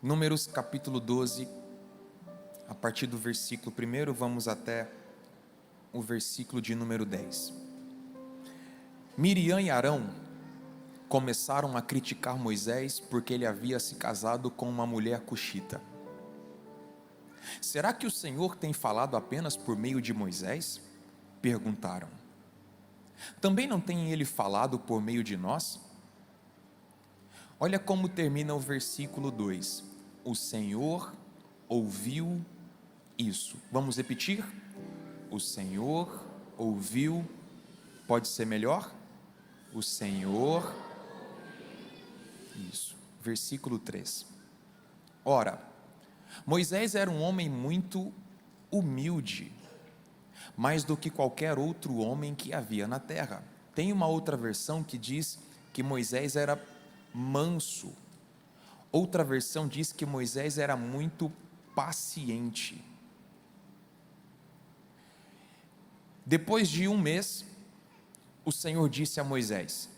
Números capítulo 12, a partir do versículo 1, vamos até o versículo de número 10. Miriam e Arão começaram a criticar Moisés porque ele havia se casado com uma mulher cuxita. Será que o Senhor tem falado apenas por meio de Moisés? Perguntaram. Também não tem ele falado por meio de nós? Olha como termina o versículo 2. O Senhor ouviu isso. Vamos repetir? O Senhor ouviu. Pode ser melhor? O Senhor. Isso. Versículo 3. Ora, Moisés era um homem muito humilde, mais do que qualquer outro homem que havia na terra. Tem uma outra versão que diz que Moisés era manso. Outra versão diz que Moisés era muito paciente. Depois de um mês, o Senhor disse a Moisés: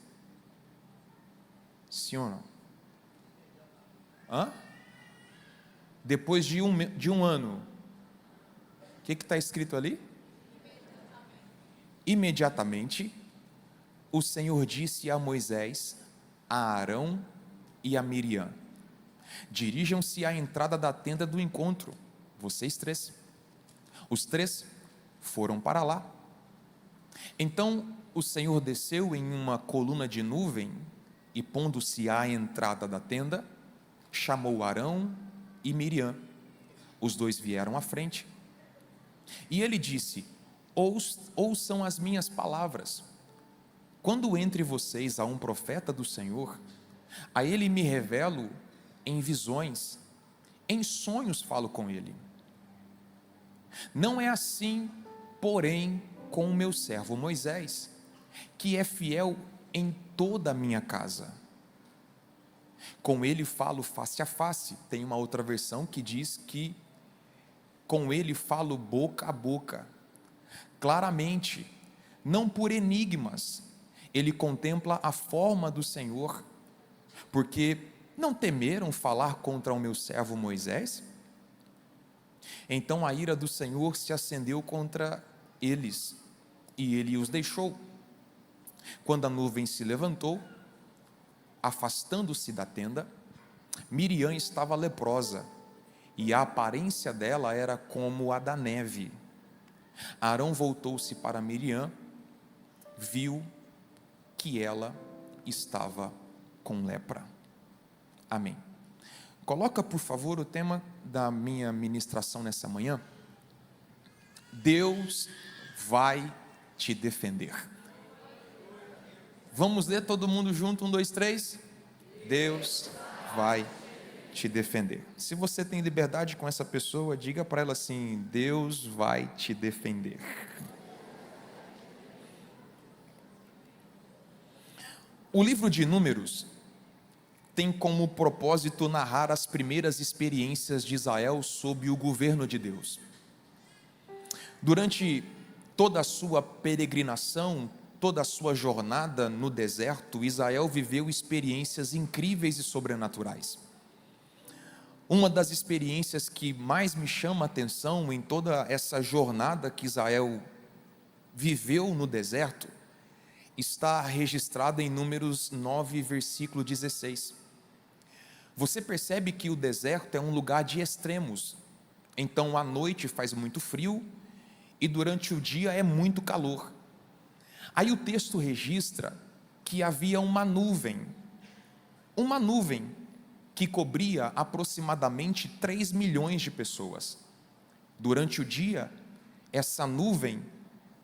sim ou não? Depois de um ano, o que está escrito ali? Imediatamente, o Senhor disse a Moisés, a Arão e a Miriam: dirijam-se à entrada da tenda do encontro, vocês três. Os três foram para lá. Então o Senhor desceu em uma coluna de nuvem e, pondo-se à entrada da tenda, chamou Arão e Miriam. Os dois vieram à frente. E ele disse: ouçam as minhas palavras. Quando entre vocês há um profeta do Senhor, a ele me revelo em visões, em sonhos falo com ele. Não é assim, porém, com o meu servo Moisés, que é fiel em toda a minha casa. Com ele falo face a face. Tem uma outra versão que diz que com ele falo boca a boca, claramente, não por enigmas. Ele contempla a forma do Senhor, porque não temeram falar contra o meu servo Moisés? Então a ira do Senhor se acendeu contra eles, e ele os deixou. Quando a nuvem se levantou, afastando-se da tenda, Miriam estava leprosa, e a aparência dela era como a da neve. Arão voltou-se para Miriam, viu que ela estava com lepra. Amém. Coloca, por favor, o tema da minha ministração nessa manhã. Deus vai te defender. Vamos ler todo mundo junto, 1, 2, 3. Deus vai te defender. Se você tem liberdade com essa pessoa, diga para ela assim: Deus vai te defender. O livro de Números tem como propósito narrar as primeiras experiências de Israel sob o governo de Deus. Durante toda a sua peregrinação, toda a sua jornada no deserto, Israel viveu experiências incríveis e sobrenaturais. Uma das experiências que mais me chama a atenção em toda essa jornada que Israel viveu no deserto está registrada em Números 9, versículo 16. Você percebe que o deserto é um lugar de extremos. Então à noite faz muito frio e durante o dia é muito calor. Aí o texto registra que havia uma nuvem que cobria aproximadamente 3 milhões de pessoas. Durante o dia, essa nuvem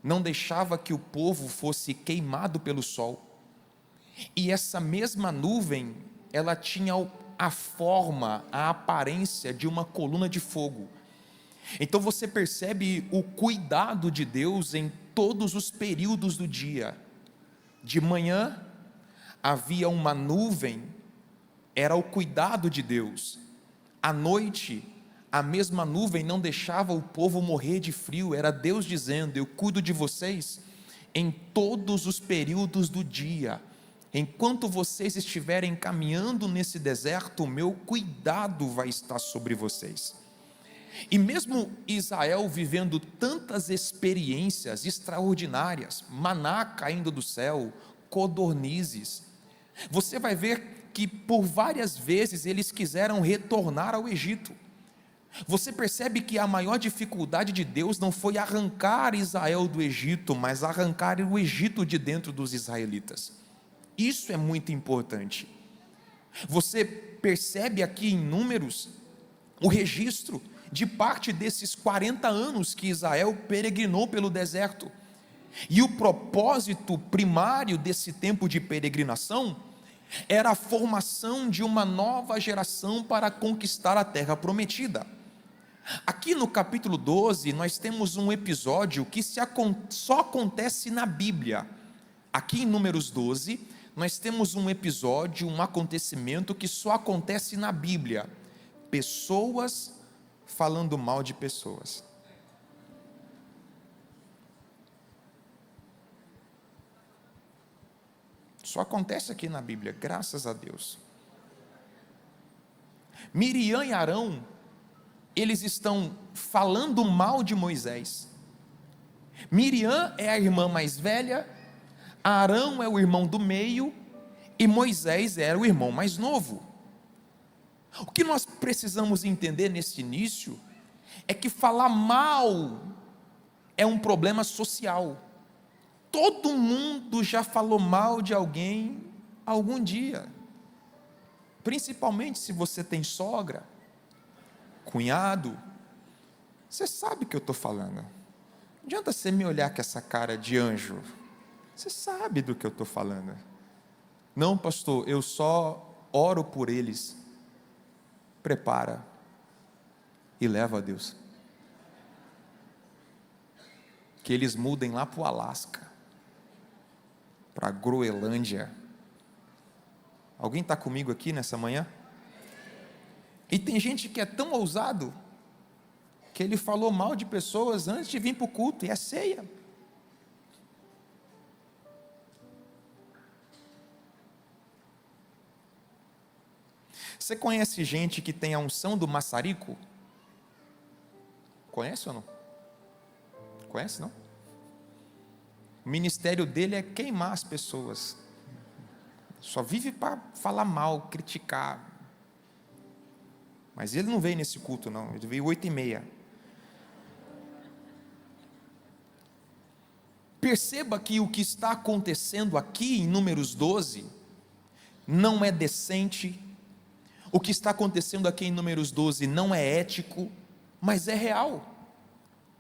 não deixava que o povo fosse queimado pelo sol. E essa mesma nuvem, ela tinha a forma, a aparência de uma coluna de fogo. Então você percebe o cuidado de Deus em todos os períodos do dia. De manhã havia uma nuvem, era o cuidado de Deus. À noite, a mesma nuvem não deixava o povo morrer de frio, era Deus dizendo: eu cuido de vocês em todos os períodos do dia. enquanto vocês estiverem caminhando nesse deserto, o meu cuidado vai estar sobre vocês. E mesmo Israel vivendo tantas experiências extraordinárias, maná caindo do céu, codornizes, você vai ver que por várias vezes eles quiseram retornar ao Egito. Você percebe que a maior dificuldade de Deus não foi arrancar Israel do Egito, mas arrancar o Egito de dentro dos israelitas. Isso é muito importante. Você percebe aqui em Números o registro de parte desses 40 anos que Israel peregrinou pelo deserto. E o propósito primário desse tempo de peregrinação era a formação de uma nova geração para conquistar a terra prometida. Aqui no capítulo 12, nós temos um episódio que só acontece na Bíblia. Aqui em Números 12, nós temos um episódio, um acontecimento que só acontece na Bíblia. Pessoas falando mal de pessoas. Só acontece aqui na Bíblia, graças a Deus. Miriam e Arão, eles estão falando mal de Moisés. Miriam é a irmã mais velha, Arão é o irmão do meio, e Moisés era o irmão mais novo. O que nós precisamos entender nesse início é que falar mal é um problema social. Todo mundo já falou mal de alguém algum dia, principalmente se você tem sogra, cunhado. Você sabe o que eu estou falando. Não adianta você me olhar com essa cara de anjo. Você sabe do que eu estou falando. Não, pastor, eu só oro por eles. Prepara e leva a Deus. Que eles mudem lá para o Alasca, para a Groenlândia. Alguém está comigo aqui nessa manhã? E tem gente que é tão ousado que ele falou mal de pessoas antes de vir para o culto, e é ceia. Você conhece gente que tem a unção do maçarico? Conhece ou não? Conhece, não? O ministério dele é queimar as pessoas. Só vive para falar mal, criticar. Mas ele não veio nesse culto, não. Ele veio 8h30. Perceba que o que está acontecendo aqui em Números 12 não é decente. O que está acontecendo aqui em Números 12 não é ético, mas é real.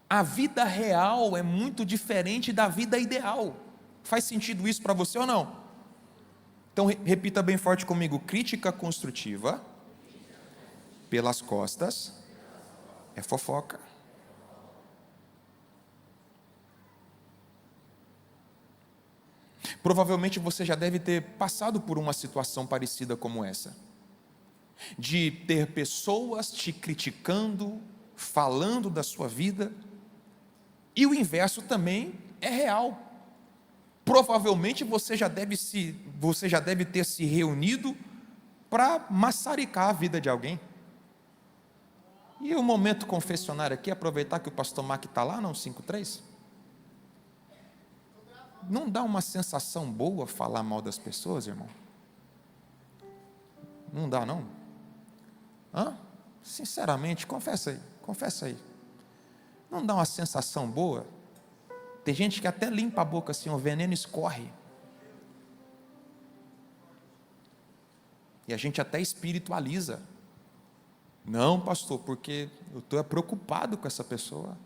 A vida real é muito diferente da vida ideal. Faz sentido isso para você ou não? Então repita bem forte comigo: crítica construtiva pelas costas é fofoca. Provavelmente você já deve ter passado por uma situação parecida como essa, de ter pessoas te criticando, falando da sua vida, e o inverso também é real. Provavelmente você já deve ter se reunido para maçaricar a vida de alguém. E o momento confessionário aqui, aproveitar que o pastor Mac está lá, não, 5:3. Não dá uma sensação boa falar mal das pessoas, irmão? Não dá, não? Sinceramente, confessa aí. Não dá uma sensação boa? Tem gente que até limpa a boca assim, o veneno escorre. E a gente até espiritualiza. Não, pastor, porque eu estou preocupado com essa pessoa.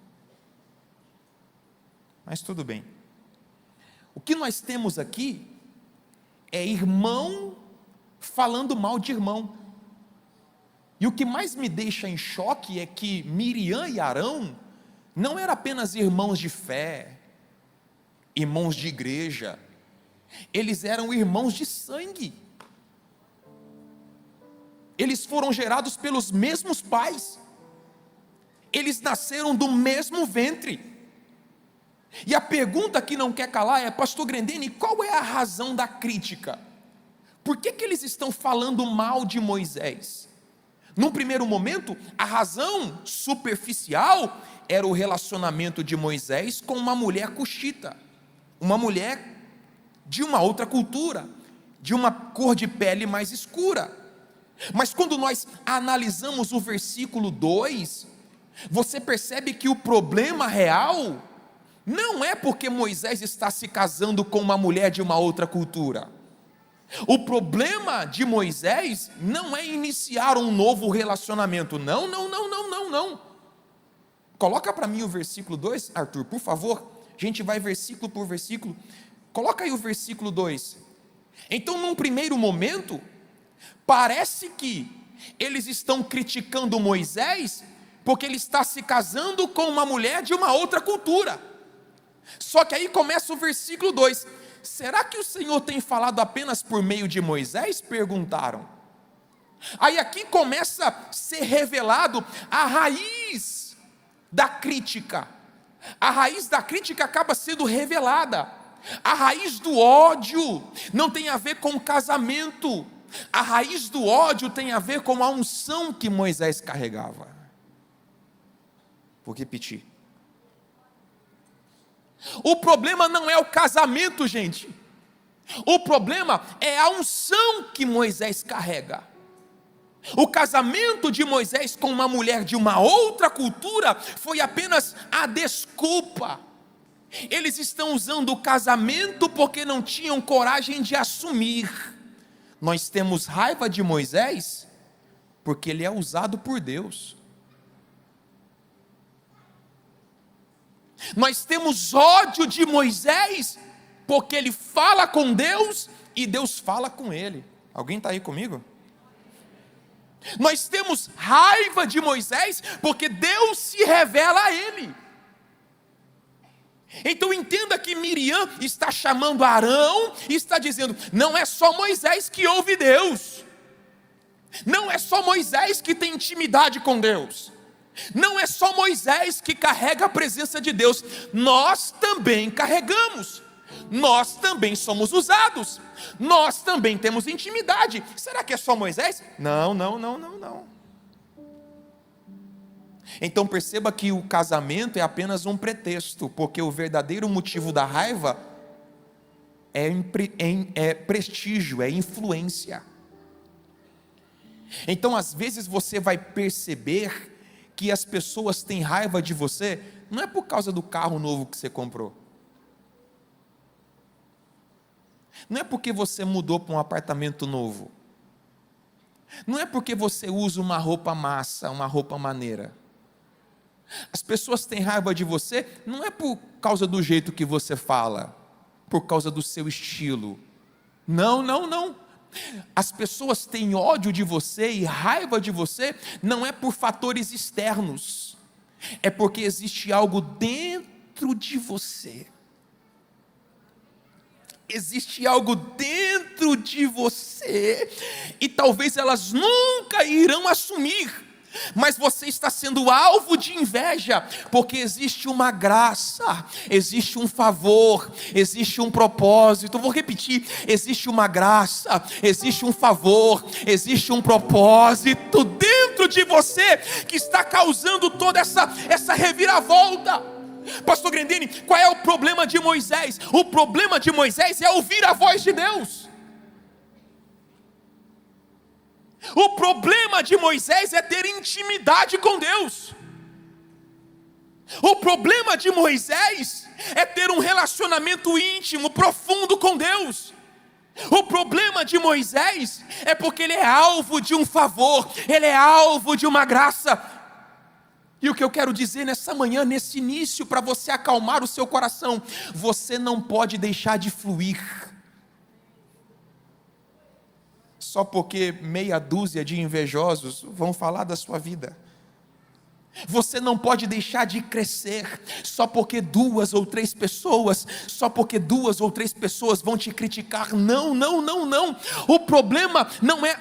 Mas tudo bem. O que nós temos aqui é irmão falando mal de irmão. E o que mais me deixa em choque é que Miriam e Arão não eram apenas irmãos de fé, irmãos de igreja, eles eram irmãos de sangue. Eles foram gerados pelos mesmos pais, eles nasceram do mesmo ventre. E a pergunta que não quer calar é: pastor Grendene, qual é a razão da crítica? Por que eles estão falando mal de Moisés? Num primeiro momento, a razão superficial era o relacionamento de Moisés com uma mulher cuxita, uma mulher de uma outra cultura, de uma cor de pele mais escura. Mas quando nós analisamos o versículo 2, você percebe que o problema real não é porque Moisés está se casando com uma mulher de uma outra cultura. O problema de Moisés não é iniciar um novo relacionamento. Não. Coloca para mim o versículo 2, Arthur, por favor. A gente vai versículo por versículo. Coloca aí o versículo 2. Então, num primeiro momento, parece que eles estão criticando Moisés porque ele está se casando com uma mulher de uma outra cultura. Só que aí começa o versículo 2. Será que o Senhor tem falado apenas por meio de Moisés? Perguntaram. Aí aqui começa a ser revelado a raiz da crítica. A raiz da crítica acaba sendo revelada. A raiz do ódio não tem a ver com o casamento. A raiz do ódio tem a ver com a unção que Moisés carregava. Vou repetir. O problema não é o casamento, gente. O problema é a unção que Moisés carrega. O casamento de Moisés com uma mulher de uma outra cultura foi apenas a desculpa. Eles estão usando o casamento porque não tinham coragem de assumir. Nós temos raiva de Moisés porque ele é usado por Deus. Nós temos ódio de Moisés porque ele fala com Deus e Deus fala com ele. Alguém está aí comigo? Nós temos raiva de Moisés porque Deus se revela a ele. Então entenda que Miriam está chamando Arão e está dizendo: não é só Moisés que ouve Deus, não é só Moisés que tem intimidade com Deus, não é só Moisés que carrega a presença de Deus, nós também carregamos, nós também somos usados, nós também temos intimidade. Será que é só Moisés? Não. Então perceba que o casamento é apenas um pretexto, porque o verdadeiro motivo da raiva é prestígio, é influência. Então às vezes você vai perceber que as pessoas têm raiva de você, não é por causa do carro novo que você comprou, não é porque você mudou para um apartamento novo, não é porque você usa uma roupa massa, uma roupa maneira. As pessoas têm raiva de você não é por causa do jeito que você fala, por causa do seu estilo. Não. As pessoas têm ódio de você e raiva de você não é por fatores externos, é porque existe algo dentro de você. Existe algo dentro de você e talvez elas nunca irão assumir, mas você está sendo alvo de inveja, porque existe uma graça, existe um favor, existe um propósito. Vou repetir: existe uma graça, existe um favor, existe um propósito dentro de você que está causando toda essa reviravolta. Pastor Grandini, qual é o problema de Moisés? O problema de Moisés é ouvir a voz de Deus. O problema de Moisés é ter intimidade com Deus. O problema de Moisés é ter um relacionamento íntimo, profundo com Deus. O problema de Moisés é porque ele é alvo de um favor, ele é alvo de uma graça. E o que eu quero dizer nessa manhã, nesse início, para você acalmar o seu coração: você não pode deixar de fluir só porque meia dúzia de invejosos vão falar da sua vida. Você não pode deixar de crescer só porque duas ou três pessoas vão te criticar. Não, não, não, não. O problema não é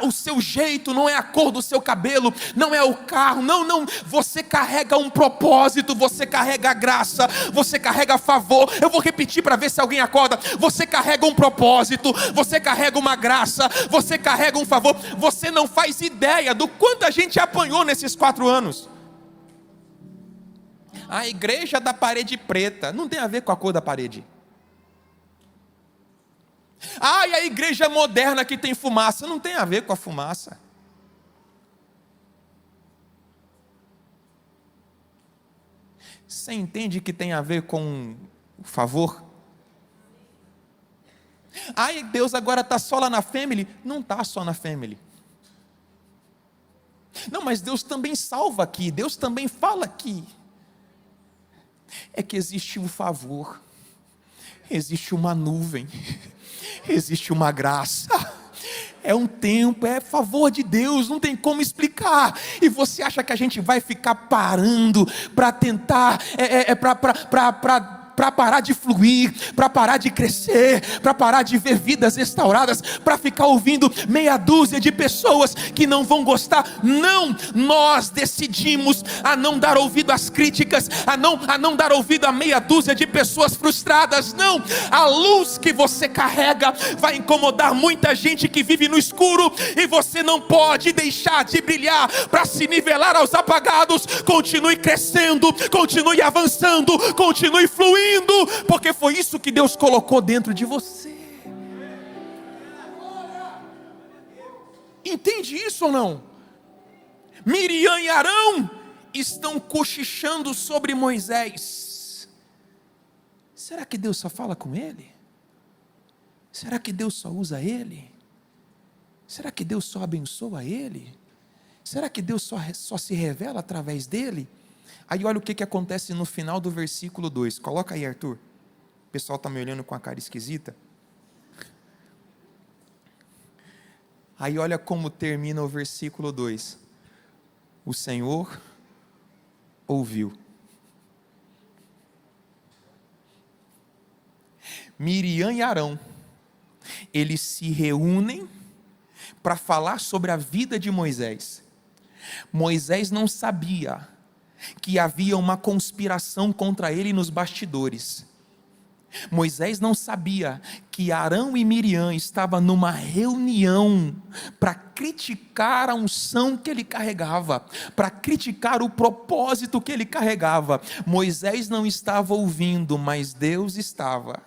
o seu jeito, não é a cor do seu cabelo, não é o carro, não, não. Você carrega um propósito, você carrega graça, você carrega favor. Eu vou repetir para ver se alguém acorda. Você carrega um propósito, você carrega uma graça, você carrega um favor. Você não faz ideia do quanto a gente apanhou nesses 4 anos. A igreja da parede preta não tem a ver com a cor da parede. E a igreja moderna que tem fumaça não tem a ver com a fumaça. Você entende que tem a ver com o favor? Deus agora está só lá na family. Não está só na family. Não, mas Deus também salva aqui, Deus também fala aqui. É que existe um favor, existe uma nuvem, existe uma graça, é um tempo, é favor de Deus, não tem como explicar. E você acha que a gente vai ficar parando para tentar, para parar de fluir, para parar de crescer, para parar de ver vidas restauradas, para ficar ouvindo meia dúzia de pessoas que não vão gostar? Não, nós decidimos a não dar ouvido às críticas, a não dar ouvido a meia dúzia de pessoas frustradas. Não, a luz que você carrega vai incomodar muita gente que vive no escuro, e você não pode deixar de brilhar para se nivelar aos apagados. Continue crescendo, continue avançando, continue fluindo, porque foi isso que Deus colocou dentro de você. Entende isso ou não? Miriam e Arão estão cochichando sobre Moisés. Será que Deus só fala com ele? Será que Deus só usa ele? Será que Deus só abençoa ele? Será que Deus só se revela através dele? Aí olha o que acontece no final do versículo 2. Coloca aí, Arthur. O pessoal está me olhando com a cara esquisita. Aí olha como termina o versículo 2. O Senhor ouviu. Miriam e Arão, eles se reúnem para falar sobre a vida de Moisés. Moisés não sabia que havia uma conspiração contra ele nos bastidores. Moisés não sabia que Arão e Miriam estavam numa reunião para criticar a unção que ele carregava, para criticar o propósito que ele carregava. Moisés não estava ouvindo, mas Deus estava.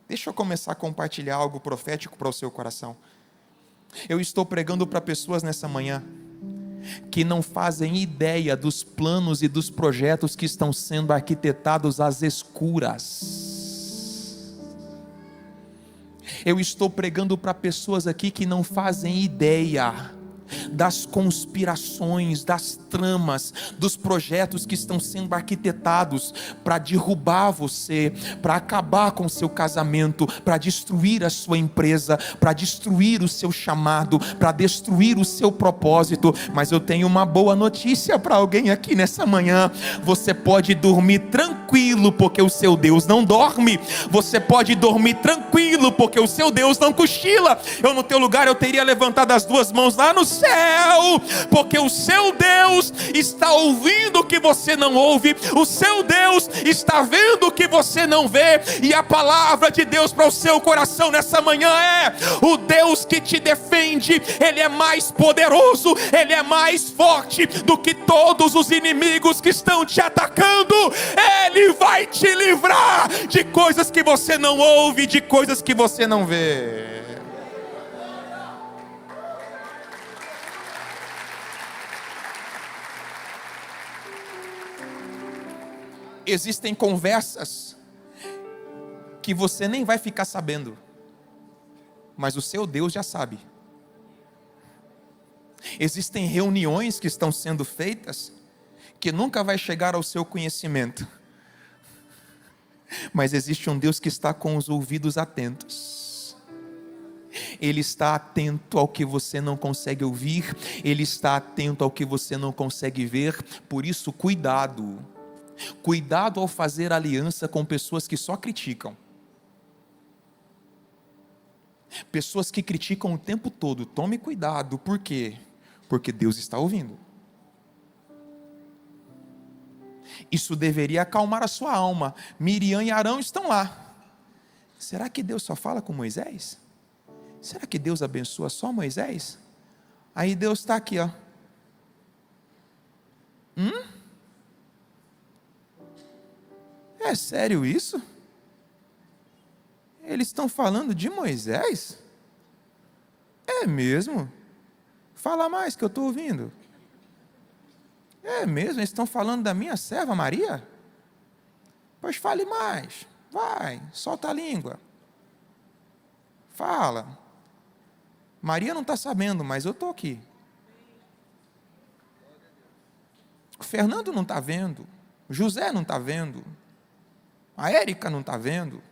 Deixa eu começar a compartilhar algo profético para o seu coração. Eu estou pregando para pessoas nessa manhã que não fazem ideia dos planos e dos projetos que estão sendo arquitetados às escuras. Eu estou pregando para pessoas aqui que não fazem ideia das conspirações, das tramas, dos projetos que estão sendo arquitetados para derrubar você, para acabar com o seu casamento, para destruir a sua empresa, para destruir o seu chamado, para destruir o seu propósito. Mas eu tenho uma boa notícia para alguém aqui nessa manhã: você pode dormir tranquilo, porque o seu Deus não dorme. Você pode dormir tranquilo, porque o seu Deus não cochila. Eu no teu lugar eu teria levantado as 2 mãos lá no céu, porque o seu Deus está ouvindo o que você não ouve, o seu Deus está vendo o que você não vê. E a palavra de Deus para o seu coração nessa manhã é: o Deus que te defende, Ele é mais poderoso, Ele é mais forte do que todos os inimigos que estão te atacando. Ele vai te livrar de coisas que você não ouve, de coisas que você não vê. Existem conversas que você nem vai ficar sabendo, mas o seu Deus já sabe. Existem reuniões que estão sendo feitas que nunca vai chegar ao seu conhecimento, mas existe um Deus que está com os ouvidos atentos. Ele está atento ao que você não consegue ouvir, Ele está atento ao que você não consegue ver. Por isso, cuidado. Cuidado ao fazer aliança com pessoas que só criticam. Pessoas que criticam o tempo todo. Tome cuidado. Por quê? Porque Deus está ouvindo. Isso deveria acalmar a sua alma. Miriam e Arão estão lá. Será que Deus só fala com Moisés? Será que Deus abençoa só Moisés? Aí Deus está aqui, ó. É sério isso? Eles estão falando de Moisés? É mesmo? Fala mais que eu estou ouvindo. É mesmo? Eles estão falando da minha serva Maria? Pois fale mais. Vai, solta a língua. Fala. Maria não está sabendo, mas eu estou aqui. O Fernando não está vendo. O José não está vendo. A Érica não está vendo.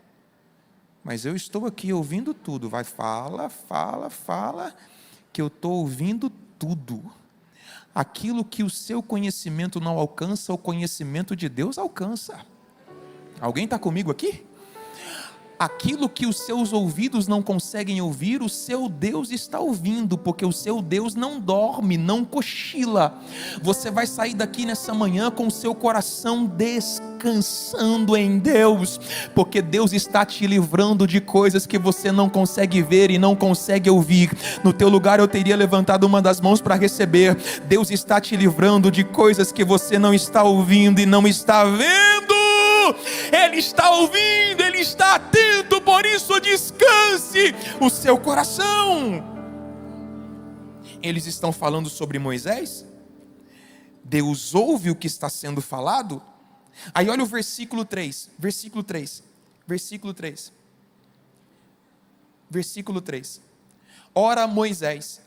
Mas eu estou aqui ouvindo tudo. Vai, fala, que eu estou ouvindo tudo. Aquilo que o seu conhecimento não alcança, o conhecimento de Deus alcança. Alguém está comigo aqui? Aquilo que os seus ouvidos não conseguem ouvir, o seu Deus está ouvindo, porque o seu Deus não dorme, não cochila. Você vai sair daqui nessa manhã com o seu coração descansando em Deus, porque Deus está te livrando de coisas que você não consegue ver e não consegue ouvir. No teu lugar eu teria levantado uma das mãos para receber. Deus está te livrando de coisas que você não está ouvindo e não está vendo. Ele está ouvindo, Ele está atento, por isso descanse o seu coração. Eles estão falando sobre Moisés, Deus ouve o que está sendo falado. Aí olha o versículo 3, versículo 3. Ora, Moisés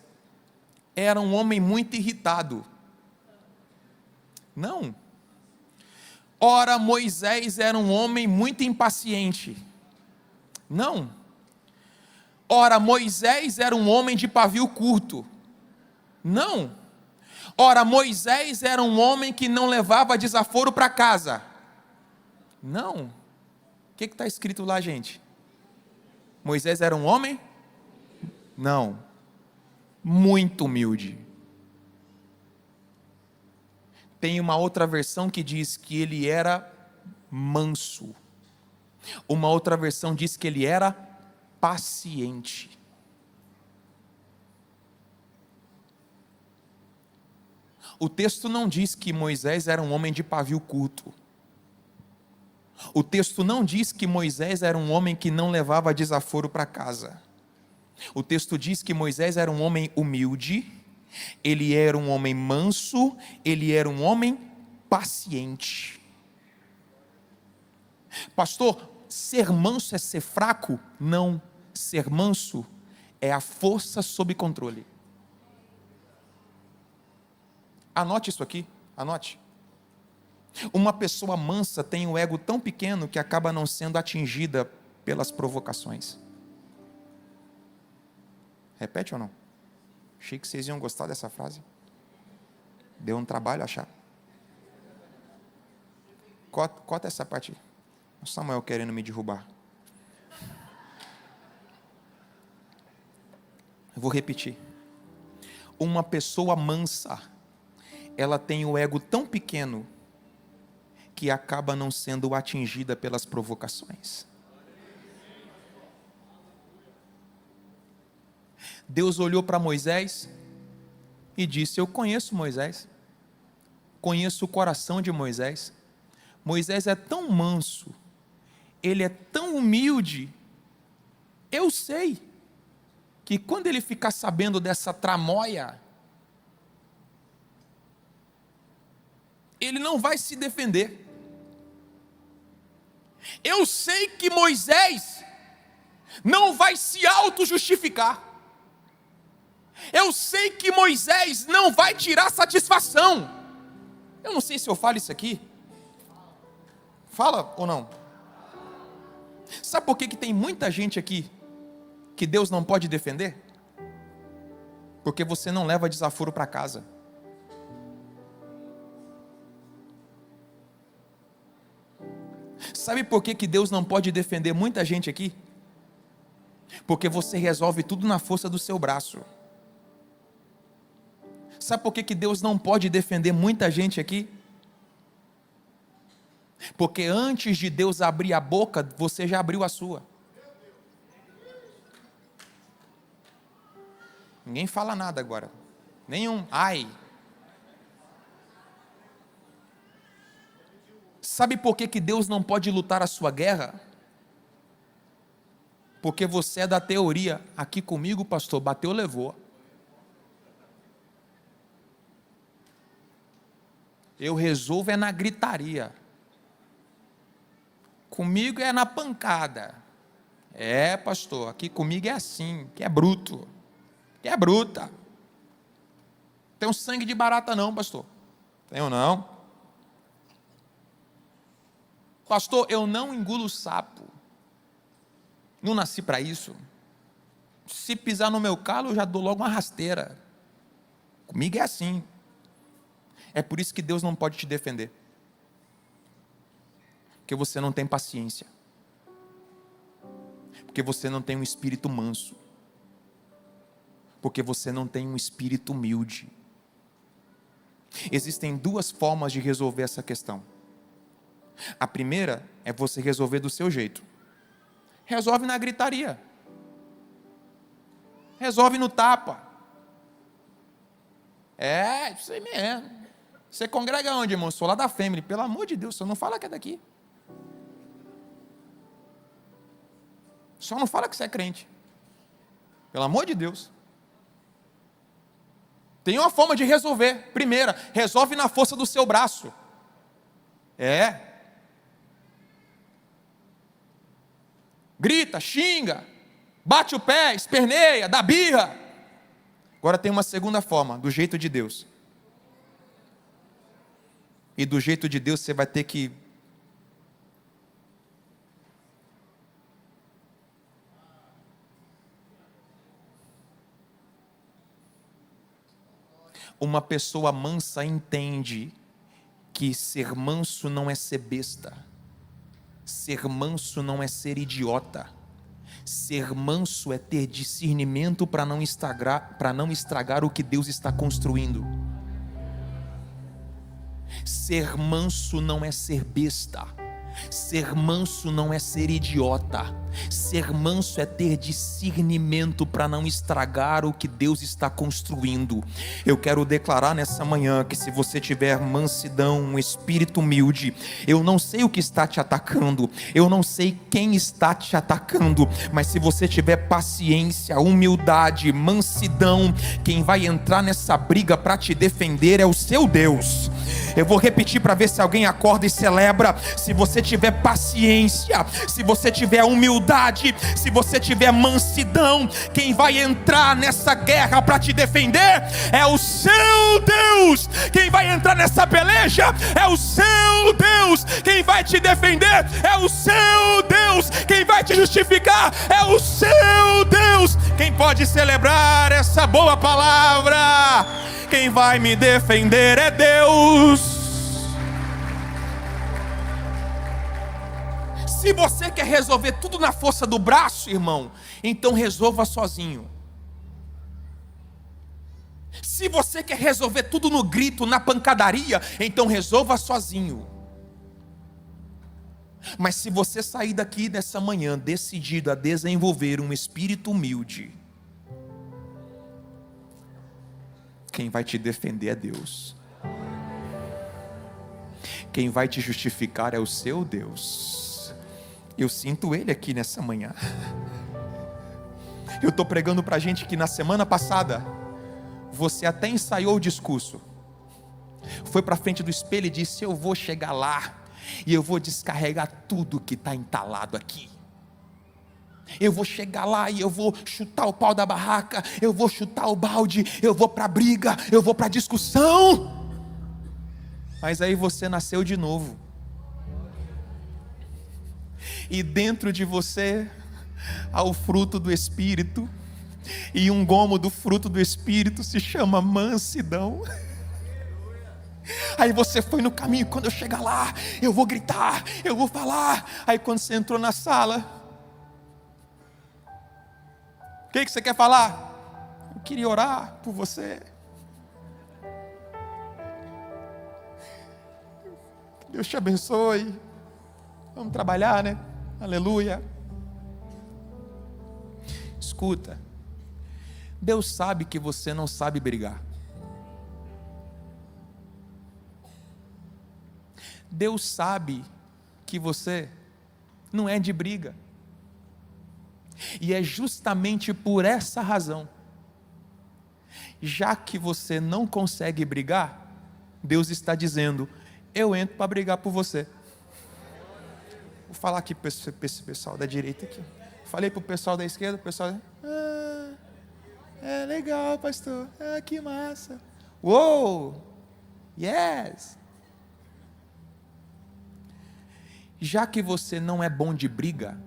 era um homem muito irritado. Não. Ora, Moisés era um homem muito impaciente. Não. Ora, Moisés era um homem de pavio curto. Não. Ora, Moisés era um homem que não levava desaforo para casa. Não. O que está escrito lá, gente? Moisés era um homem? Não. Muito humilde. Tem uma outra versão que diz que ele era manso. Uma outra versão diz que ele era paciente. O texto não diz que Moisés era um homem de pavio curto. O texto não diz que Moisés era um homem que não levava desaforo para casa. O texto diz que Moisés era um homem humilde, ele era um homem manso, ele era um homem paciente. Pastor, ser manso é ser fraco? Não, ser manso é a força sob controle. Anote isso aqui, anote. Uma pessoa mansa tem um ego tão pequeno que acaba não sendo atingida pelas provocações. Repete ou não? Achei que vocês iam gostar dessa frase. Deu um trabalho achar. Cota essa parte. O Samuel querendo me derrubar. Eu vou repetir. Uma pessoa mansa, ela tem o ego tão pequeno que acaba não sendo atingida pelas provocações. Deus olhou para Moisés e disse: eu conheço Moisés, conheço o coração de Moisés. Moisés é tão manso, ele é tão humilde, eu sei que quando ele ficar sabendo dessa tramóia, ele não vai se defender. Eu sei que Moisés não vai se auto-justificar. Eu sei que Moisés não vai tirar satisfação. Eu não sei se eu falo isso aqui. Fala ou não? Sabe por que tem muita gente aqui que Deus não pode defender? Porque você não leva desaforo para casa. Sabe por que Deus não pode defender muita gente aqui? Porque você resolve tudo na força do seu braço. Sabe por que Deus não pode defender muita gente aqui? Porque antes de Deus abrir a boca, você já abriu a sua. Ninguém fala nada agora. Nenhum. Ai. Sabe por que Deus não pode lutar a sua guerra? Porque você é da teoria. Aqui comigo, pastor, bateu, levou. Eu resolvo é na gritaria. Comigo é na pancada. É, pastor, aqui comigo é assim, que é bruto. Que é bruta. Tem um sangue de barata não, pastor. Tenho não. Pastor, eu não engulo sapo. Não nasci para isso. Se pisar no meu calo, eu já dou logo uma rasteira. Comigo é assim. É por isso que Deus não pode te defender. Porque você não tem paciência. Porque você não tem um espírito manso. Porque você não tem um espírito humilde. Existem duas formas de resolver essa questão. A primeira é você resolver do seu jeito. Resolve na gritaria. Resolve no tapa. É, isso aí mesmo. Você congrega onde, irmão? Eu sou lá da Family. Pelo amor de Deus, só não fala que é daqui. Só não fala que você é crente. Pelo amor de Deus. Tem uma forma de resolver. Primeira, resolve na força do seu braço. É. Grita, xinga, bate o pé, esperneia, dá birra. Agora tem uma segunda forma, do jeito de Deus. E do jeito de Deus você vai ter que uma pessoa mansa entende que ser manso não é ser besta. Ser manso não é ser idiota. Ser manso é ter discernimento para não estragar o que Deus está construindo. Ser manso não é ser besta. Ser manso não é ser idiota. Ser manso é ter discernimento para não estragar o que Deus está construindo. Eu quero declarar nessa manhã que se você tiver mansidão, um espírito humilde, eu não sei o que está te atacando, eu não sei quem está te atacando, mas se você tiver paciência, humildade, mansidão, quem vai entrar nessa briga para te defender é o seu Deus. Eu vou repetir para ver se alguém acorda e celebra. Se você tiver paciência, se você tiver humildade, se você tiver mansidão, quem vai entrar nessa guerra para te defender é o seu Deus. Quem vai entrar nessa peleja é o seu Deus. Quem vai te defender é o seu Deus. Quem vai te justificar é o seu Deus. Quem pode celebrar essa boa palavra? Quem vai me defender é Deus. Se você quer resolver tudo na força do braço, irmão, então resolva sozinho. Se você quer resolver tudo no grito, na pancadaria, então resolva sozinho. Mas se você sair daqui nessa manhã decidido a desenvolver um espírito humilde, quem vai te defender é Deus. Quem vai te justificar é o seu Deus. Eu sinto Ele aqui nessa manhã. Eu estou pregando para a gente que na semana passada você até ensaiou o discurso. Foi para frente do espelho e disse: eu vou chegar lá e eu vou descarregar tudo que está entalado aqui. Eu vou chegar lá e eu vou chutar o pau da barraca, eu vou chutar o balde, eu vou para a briga, eu vou para a discussão. Mas aí você nasceu de novo. E dentro de você ao fruto do Espírito, e um gomo do fruto do Espírito se chama mansidão. Aí você foi no caminho, quando eu chegar lá, eu vou gritar, eu vou falar. Aí quando você entrou na sala, o que você quer falar? Eu queria orar por você. Que Deus te abençoe. Vamos trabalhar, né? Aleluia. Escuta, Deus sabe que você não sabe brigar. Deus sabe que você não é de briga. E é justamente por essa razão, já que você não consegue brigar, Deus está dizendo: eu entro para brigar por você. Vou falar aqui para esse pessoal da direita aqui. Falei para o pessoal da esquerda, o pessoal... é legal, pastor. Que massa. Uou! Yes! Já que você não é bom de briga,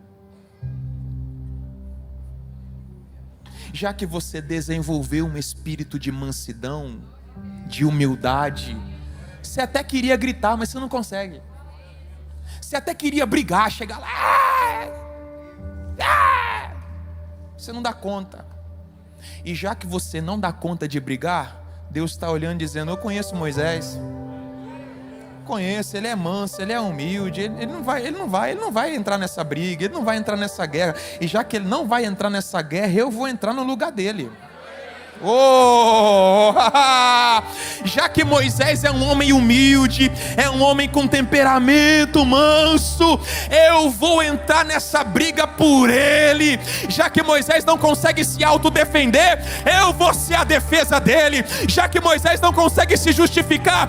já que você desenvolveu um espírito de mansidão, de humildade, você até queria gritar, mas você não consegue. Você até queria brigar, chegar lá, você não dá conta. E já que você não dá conta de brigar, Deus está olhando e dizendo: eu conheço Moisés, conheço, ele é manso, ele é humilde, ele não vai entrar nessa briga, ele não vai entrar nessa guerra. E já que ele não vai entrar nessa guerra, eu vou entrar no lugar dele. Oh, já que Moisés é um homem humilde, é um homem com temperamento manso, eu vou entrar nessa briga por ele. Já que Moisés não consegue se autodefender, eu vou ser a defesa dele. Já que Moisés não consegue se justificar,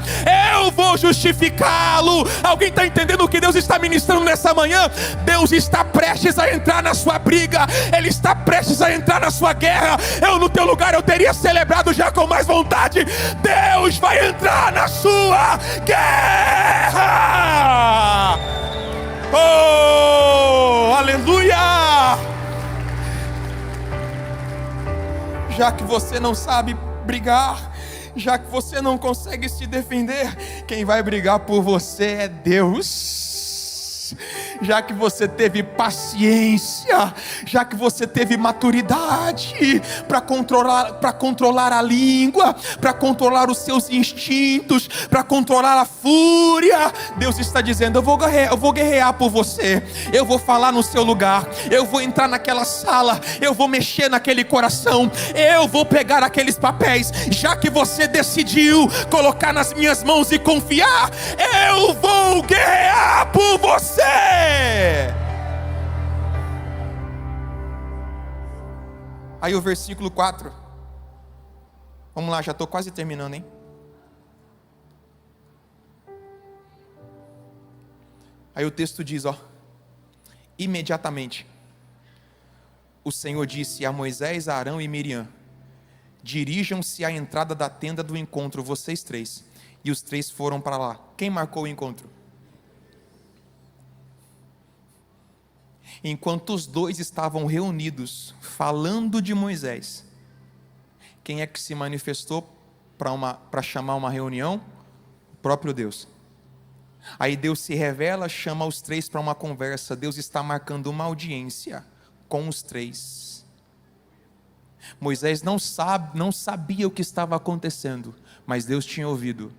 eu vou justificá-lo. Alguém está entendendo o que Deus está ministrando nessa manhã? Deus está prestes a entrar na sua briga, Ele está prestes a entrar na sua guerra. Eu no teu lugar eu teria celebrado já com mais vontade. Deus vai entrar na sua guerra. Oh, aleluia! Já que você não sabe brigar, já que você não consegue se defender, quem vai brigar por você é Deus. Já que você teve paciência, já que você teve maturidade para controlar a língua, para controlar os seus instintos, para controlar a fúria, Deus está dizendo: eu vou guerrear por você, eu vou falar no seu lugar, eu vou entrar naquela sala, eu vou mexer naquele coração, eu vou pegar aqueles papéis. Já que você decidiu colocar nas minhas mãos e confiar, eu vou guerrear por você. Aí o versículo 4. Vamos lá, já estou quase terminando, hein? Aí o texto diz, imediatamente o Senhor disse a Moisés, a Arão e Miriam: dirijam-se à entrada da tenda do encontro, vocês três. E os três foram para lá. Quem marcou o encontro? Enquanto os dois estavam reunidos, falando de Moisés, quem é que se manifestou para chamar uma reunião? O próprio Deus. Aí Deus se revela, chama os três para uma conversa. Deus está marcando uma audiência com os três. Moisés não sabia o que estava acontecendo, mas Deus tinha ouvido.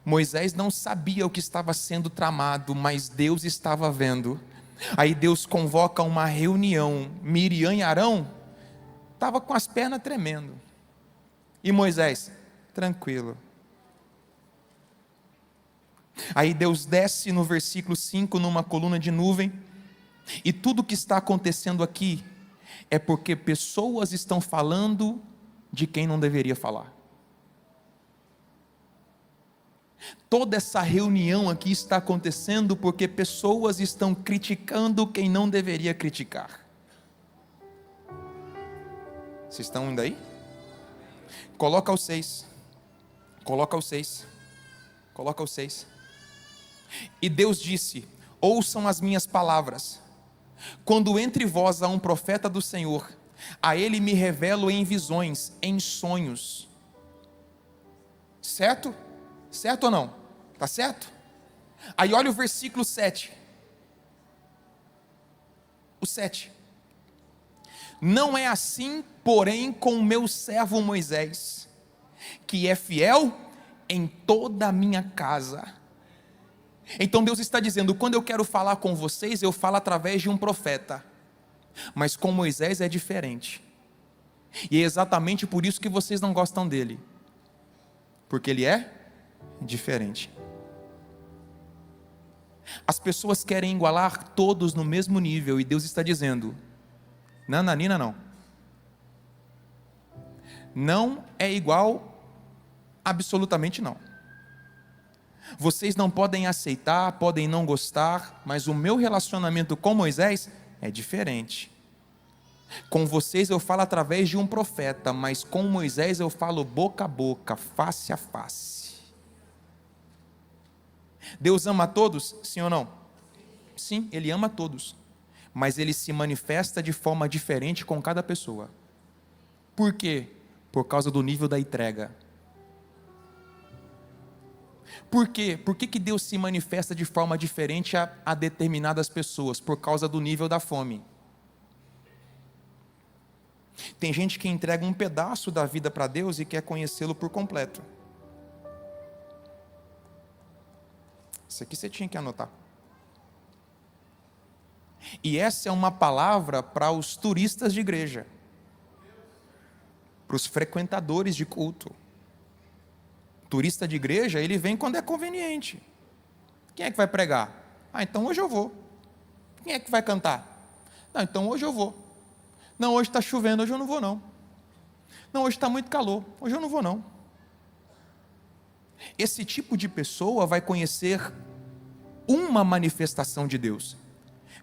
Moisés não sabia o que estava sendo tramado, mas Deus estava vendo. Aí Deus convoca uma reunião. Miriam e Arão estavam com as pernas tremendo, e Moisés, tranquilo. Aí Deus desce no versículo 5 numa coluna de nuvem, e tudo o que está acontecendo aqui é porque pessoas estão falando de quem não deveria falar. Toda essa reunião aqui está acontecendo porque pessoas estão criticando quem não deveria criticar. Vocês estão indo aí? Coloca o 6. Coloca o 6. E Deus disse: ouçam as minhas palavras. Quando entre vós há um profeta do Senhor, a ele me revelo em visões, em sonhos. Certo? Certo ou não? Tá certo? Aí olha o versículo 7. O 7. Não é assim, porém, com o meu servo Moisés, que é fiel em toda a minha casa. Então Deus está dizendo, quando eu quero falar com vocês, eu falo através de um profeta. Mas com Moisés é diferente. E é exatamente por isso que vocês não gostam dele. Porque ele é diferente. As pessoas querem igualar todos no mesmo nível, e Deus está dizendo, nananina não. Não é igual, absolutamente não. Vocês não podem aceitar, podem não gostar, mas o meu relacionamento com Moisés é diferente. Com vocês eu falo através de um profeta, mas com Moisés eu falo boca a boca, face a face. Deus ama a todos? Sim ou não? Sim, Ele ama a todos. Mas Ele se manifesta de forma diferente com cada pessoa. Por quê? Por causa do nível da entrega. Por quê? Por que Deus se manifesta de forma diferente a determinadas pessoas? Por causa do nível da fome. Tem gente que entrega um pedaço da vida para Deus e quer conhecê-lo por completo. Isso aqui você tinha que anotar. E essa é uma palavra para os turistas de igreja, para os frequentadores de culto. Turista de igreja, ele vem quando é conveniente. Quem é que vai pregar? Ah, então hoje eu vou. Quem é que vai cantar? Não, então hoje eu vou. Não, hoje está chovendo, hoje eu não vou não. Não, hoje está muito calor, hoje eu não vou não. Esse tipo de pessoa vai conhecer uma manifestação de Deus.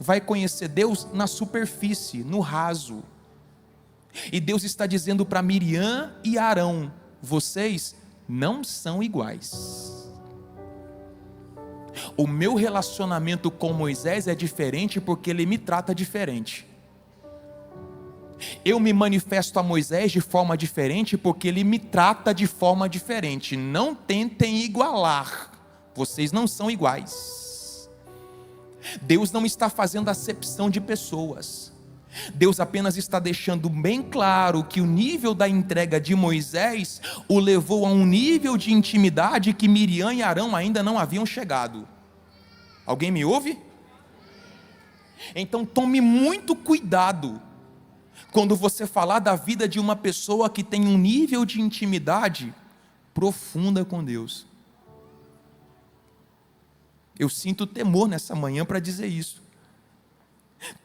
Vai conhecer Deus na superfície, no raso. E Deus está dizendo para Miriam e Arão, vocês não são iguais. O meu relacionamento com Moisés é diferente porque ele me trata diferente. Eu me manifesto a Moisés de forma diferente porque ele me trata de forma diferente. Não tentem igualar. Vocês não são iguais. Deus não está fazendo acepção de pessoas. Deus apenas está deixando bem claro que o nível da entrega de Moisés o levou a um nível de intimidade que Miriam e Arão ainda não haviam chegado. Alguém me ouve? Então tome muito cuidado quando você falar da vida de uma pessoa que tem um nível de intimidade profunda com Deus. Eu sinto temor nessa manhã para dizer isso.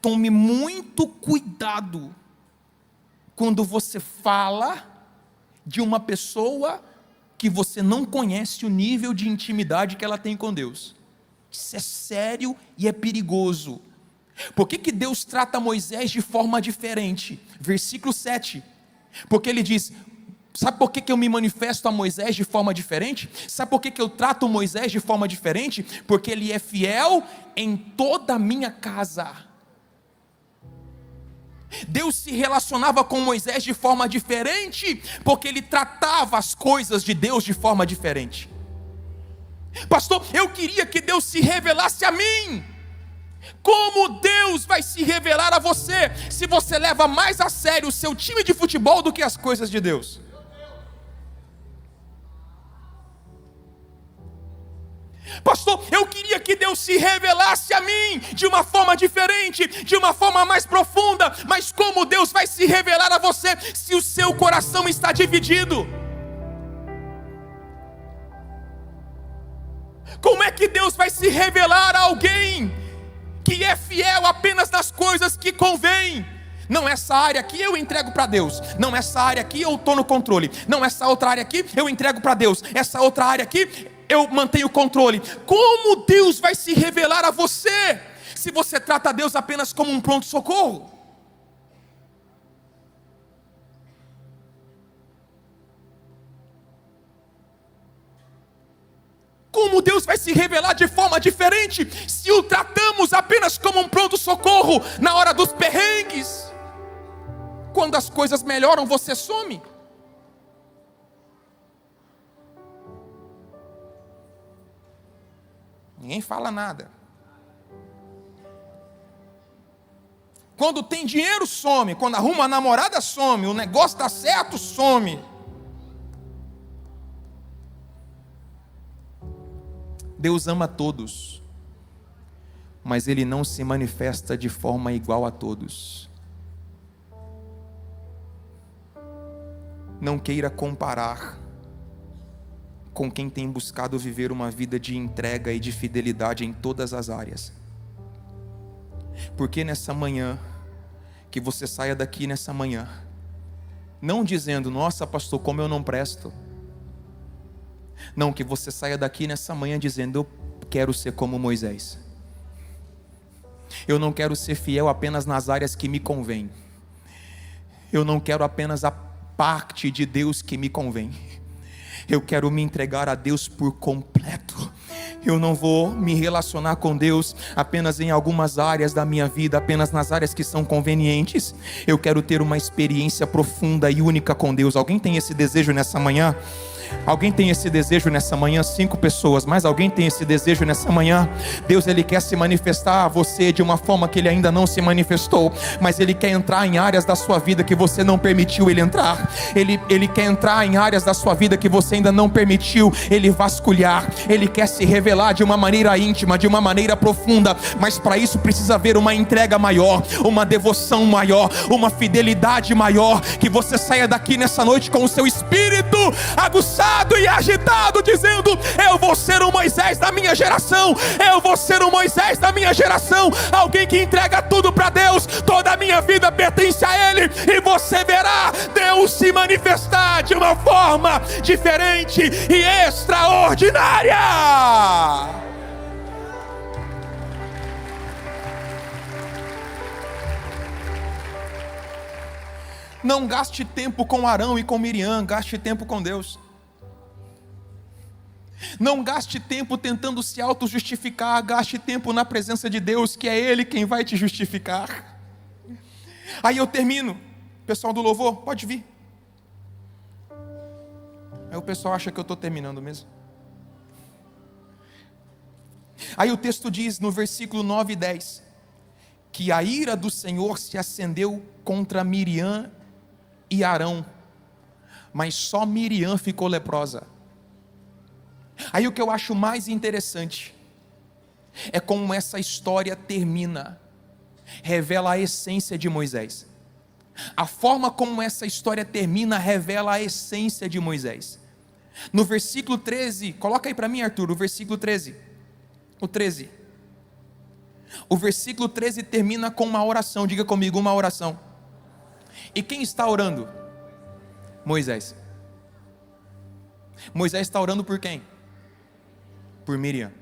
Tome muito cuidado quando você fala de uma pessoa que você não conhece o nível de intimidade que ela tem com Deus. Isso é sério e é perigoso. Por que Deus trata Moisés de forma diferente? Versículo 7. Porque ele diz, sabe por que eu me manifesto a Moisés de forma diferente? Sabe por que eu trato Moisés de forma diferente? Porque ele é fiel em toda a minha casa. Deus se relacionava com Moisés de forma diferente, porque ele tratava as coisas de Deus de forma diferente. Pastor, eu queria que Deus se revelasse a mim. Como Deus vai se revelar a você, se você leva mais a sério o seu time de futebol do que as coisas de Deus? Pastor, eu queria que Deus se revelasse a mim de uma forma diferente, de uma forma mais profunda, mas como Deus vai se revelar a você se o seu coração está dividido? Como é que Deus vai se revelar a alguém que é fiel apenas nas coisas que convém? Não, essa área aqui eu entrego para Deus. Não, essa área aqui eu estou no controle. Não, essa outra área aqui eu entrego para Deus. Essa outra área aqui eu mantenho o controle. Como Deus vai se revelar a você se você trata Deus apenas como um pronto-socorro? como Deus vai se revelar de forma diferente se o tratamos apenas como um pronto-socorro na hora dos perrengues? Quando as coisas melhoram, você some. Ninguém fala nada. Quando tem dinheiro, some. Quando arruma a namorada, some. O negócio está certo, some. Deus ama todos, mas Ele não se manifesta de forma igual a todos. Não queira comparar com quem tem buscado viver uma vida de entrega e de fidelidade em todas as áreas. Porque nessa manhã, que você saia daqui nessa manhã, não dizendo, nossa pastor, como eu não presto. Não, que você saia daqui nessa manhã dizendo, eu quero ser como Moisés. Eu não quero ser fiel apenas nas áreas que me convém. Eu não quero apenas a parte de Deus que me convém. Eu quero me entregar a Deus por completo. Eu não vou me relacionar com Deus apenas em algumas áreas da minha vida, apenas nas áreas que são convenientes. Eu quero ter uma experiência profunda e única com Deus. Alguém tem esse desejo nessa manhã? Alguém tem esse desejo nessa manhã? 5 pessoas, mas alguém tem esse desejo nessa manhã? Deus, Ele quer se manifestar a você de uma forma que Ele ainda não se manifestou, mas Ele quer entrar em áreas da sua vida que você não permitiu Ele entrar. Ele quer entrar em áreas da sua vida que você ainda não permitiu Ele vasculhar. Ele quer se revelar de uma maneira íntima, de uma maneira profunda, mas para isso precisa haver uma entrega maior, uma devoção maior, uma fidelidade maior. Que você saia daqui nessa noite com o seu espírito aguçado e agitado, dizendo, eu vou ser um Moisés da minha geração, eu vou ser um Moisés da minha geração, alguém que entrega tudo para Deus, toda a minha vida pertence a Ele, e você verá Deus se manifestar de uma forma diferente e extraordinária. Não gaste tempo com Arão e com Miriam, gaste tempo com Deus. Não gaste tempo tentando se auto-justificar, gaste tempo na presença de Deus, que é Ele quem vai te justificar. Aí eu termino. Pessoal do louvor, pode vir. Aí o pessoal acha que eu estou terminando mesmo. Aí o texto diz no versículo 9 e 10, que a ira do Senhor se acendeu contra Miriam e Arão, mas só Miriam ficou leprosa. Aí o que eu acho mais interessante é como essa história termina, revela a essência de Moisés. A forma como essa história termina revela a essência de Moisés. No versículo 13, coloca aí para mim, Arthur, o versículo 13. O 13. O versículo 13 termina com uma oração, diga comigo, uma oração. E quem está orando? Moisés. Moisés está orando por quem? Por Miriam.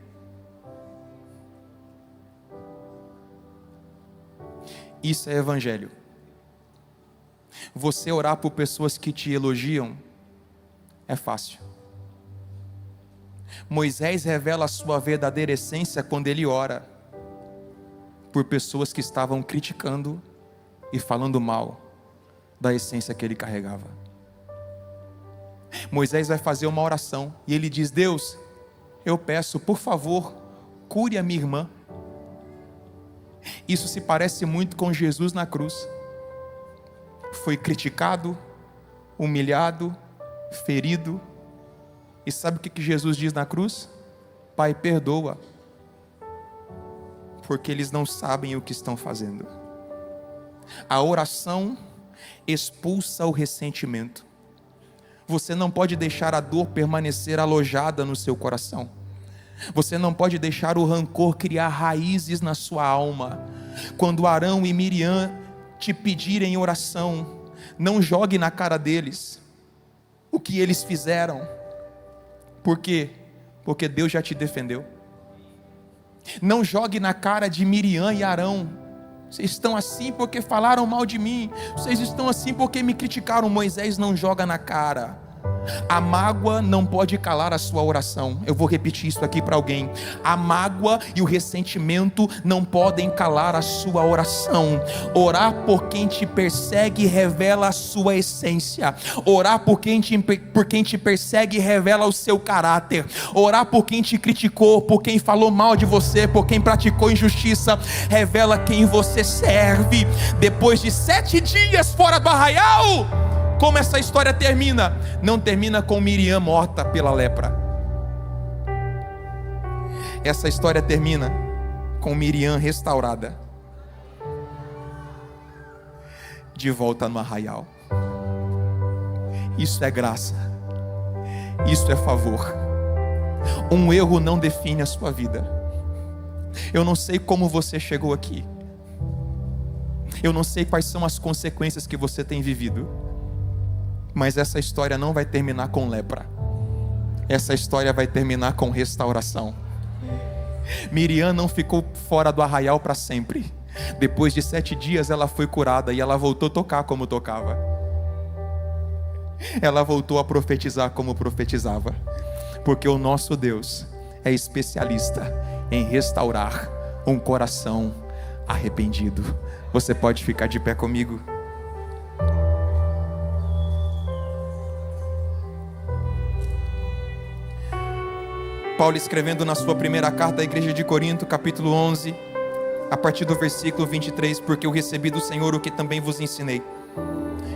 Isso é evangelho. Você orar por pessoas que te elogiam é fácil. Moisés revela a sua verdadeira essência quando ele ora por pessoas que estavam criticando e falando mal da essência que ele carregava. Moisés vai fazer uma oração e ele diz, Deus, eu peço, por favor, cure a minha irmã. Isso se parece muito com Jesus na cruz. Foi criticado, humilhado, ferido. E sabe o que Jesus diz na cruz? Pai, perdoa, porque eles não sabem o que estão fazendo. A oração expulsa o ressentimento. Você não pode deixar a dor permanecer alojada no seu coração. Você não pode deixar o rancor criar raízes na sua alma. Quando Arão e Miriam te pedirem oração, não jogue na cara deles o que eles fizeram. Por quê? Porque Deus já te defendeu. Não jogue na cara de Miriam e Arão. Vocês estão assim porque falaram mal de mim. Vocês estão assim porque me criticaram. Moisés não joga na cara. A mágoa não pode calar a sua oração. Eu vou repetir isso aqui para alguém. A mágoa e o ressentimento não podem calar a sua oração. Orar por quem te persegue revela a sua essência. Orar por quem te persegue revela o seu caráter. Orar por quem te criticou, por quem falou mal de você, por quem praticou injustiça, revela quem você serve. Depois de 7 dias fora do arraial, como essa história termina? Não termina com Miriam morta pela lepra. Essa história termina com Miriam restaurada, de volta no arraial. Isso é graça. Isso é favor. Um erro não define a sua vida. Eu não sei como você chegou aqui. Eu não sei quais são as consequências que você tem vivido. Mas essa história não vai terminar com lepra. Essa história vai terminar com restauração. Miriam não ficou fora do arraial para sempre. Depois de 7 dias ela foi curada e ela voltou a tocar como tocava. Ela voltou a profetizar como profetizava. Porque o nosso Deus é especialista em restaurar um coração arrependido. Você pode ficar de pé comigo? Paulo, escrevendo na sua primeira carta à igreja de Corinto, capítulo 11, a partir do versículo 23, porque eu recebi do Senhor o que também vos ensinei,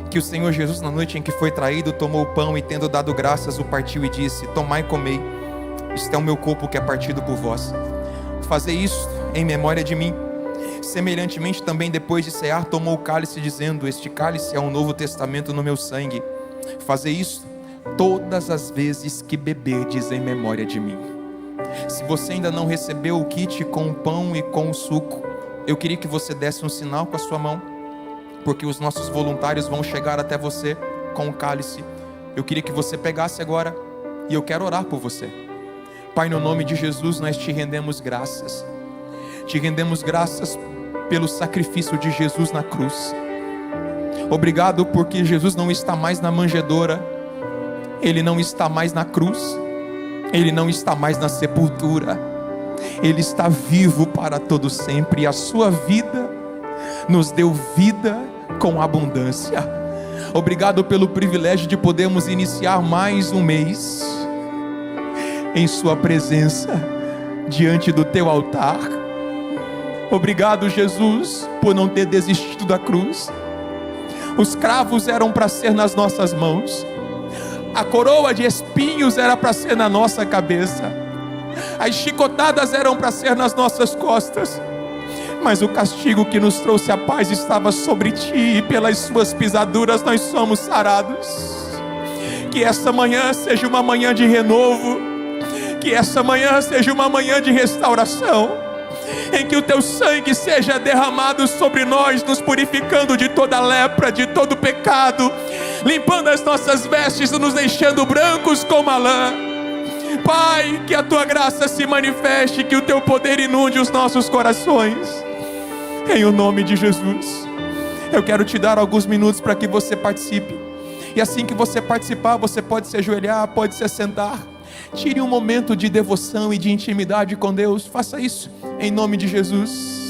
que o Senhor Jesus, na noite em que foi traído, tomou o pão e, tendo dado graças, o partiu e disse: tomai e comei, isto é o meu corpo que é partido por vós. Fazei isso em memória de mim. Semelhantemente também, depois de cear, tomou o cálice, dizendo: este cálice é um novo testamento no meu sangue. Fazei isso todas as vezes que beberdes em memória de mim. Se você ainda não recebeu o kit com o pão e com o suco, eu queria que você desse um sinal com a sua mão, porque os nossos voluntários vão chegar até você com o cálice. Eu queria que você pegasse agora, e eu quero orar por você. Pai, no nome de Jesus, nós te rendemos graças. Te rendemos graças pelo sacrifício de Jesus na cruz. Obrigado porque Jesus não está mais na manjedoura, Ele não está mais na cruz, Ele não está mais na sepultura, Ele está vivo para todo sempre, e a sua vida nos deu vida com abundância. Obrigado pelo privilégio de podermos iniciar mais um mês em sua presença, diante do teu altar. Obrigado, Jesus, por não ter desistido da cruz. Os cravos eram para ser nas nossas mãos, a coroa de espinhos era para ser na nossa cabeça, as chicotadas eram para ser nas nossas costas, mas o castigo que nos trouxe a paz estava sobre ti, e pelas suas pisaduras nós somos sarados. Que essa manhã seja uma manhã de renovo, que essa manhã seja uma manhã de restauração, em que o teu sangue seja derramado sobre nós, nos purificando de toda lepra, de todo pecado, limpando as nossas vestes e nos deixando brancos como a lã. Pai, que a tua graça se manifeste, que o teu poder inunde os nossos corações, em o nome de Jesus. Eu quero te dar alguns minutos para que você participe, e assim que você participar, você pode se ajoelhar, pode se assentar. Tire um momento de devoção e de intimidade com Deus. Faça isso em nome de Jesus.